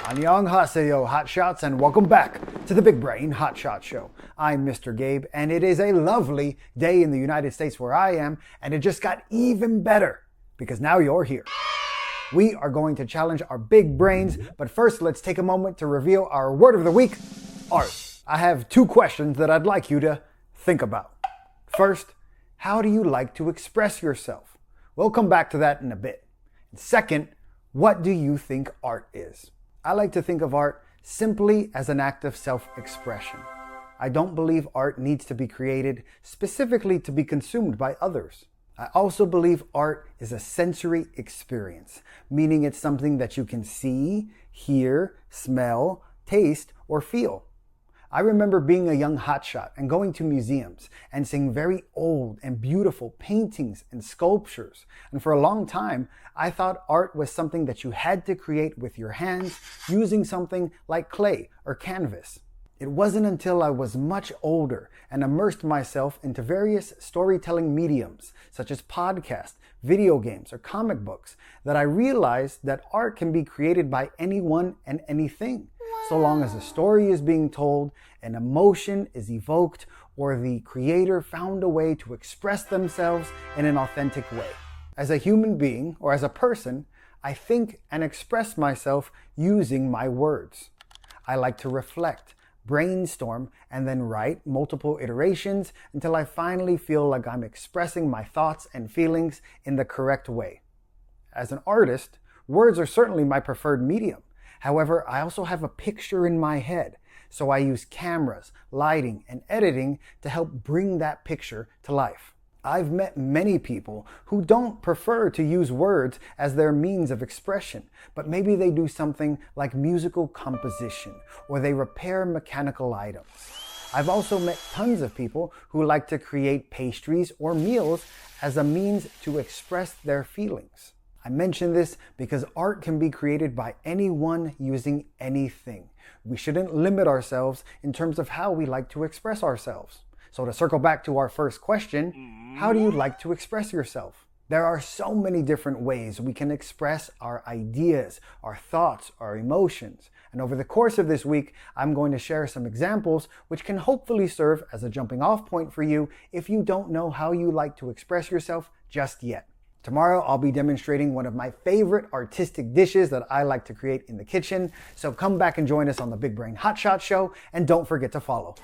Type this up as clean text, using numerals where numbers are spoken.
Annyeonghaseyo, Hotshots, and welcome back to the Big Brain Hotshot Show. I'm Mr. Gabe, and it is a lovely day in the United States where I am, and it just got even better because now you're here. We are going to challenge our big brains, but first let's take a moment to reveal our word of the week, art. I have two questions that I'd like you to think about. First, how do you like to express yourself? We'll come back to that in a bit. And second, what do you think art is? I like to think of art simply as an act of self-expression. I don't believe art needs to be created specifically to be consumed by others. I also believe art is a sensory experience, meaning it's something that you can see, hear, smell, taste, or feel. I remember being a young hotshot and going to museums and seeing very old and beautiful paintings and sculptures. And for a long time, I thought art was something that you had to create with your hands using something like clay or canvas. It wasn't until I was much older and immersed myself into various storytelling mediums, such as podcasts, video games, or comic books, that I realized that art can be created by anyone and anything, so long as a story is being told, an emotion is evoked, or the creator found a way to express themselves in an authentic way. As a human being, or as a person, I think and express myself using my words. I like to reflect, brainstorm, and then write multiple iterations until I finally feel like I'm expressing my thoughts and feelings in the correct way. As an artist, words are certainly my preferred medium. However, I also have a picture in my head, so I use cameras, lighting, and editing to help bring that picture to life. I've met many people who don't prefer to use words as their means of expression, but maybe they do something like musical composition, or they repair mechanical items. I've also met tons of people who like to create pastries or meals as a means to express their feelings. I mention this because art can be created by anyone using anything. We shouldn't limit ourselves in terms of how we like to express ourselves. So to circle back to our first question, how do you like to express yourself? There are so many different ways we can express our ideas, our thoughts, our emotions. And over the course of this week, I'm going to share some examples which can hopefully serve as a jumping off point for you if you don't know how you like to express yourself just yet. Tomorrow, I'll be demonstrating one of my favorite artistic dishes that I like to create in the kitchen. So come back and join us on the Big Brain Hotshot Show, and don't forget to follow.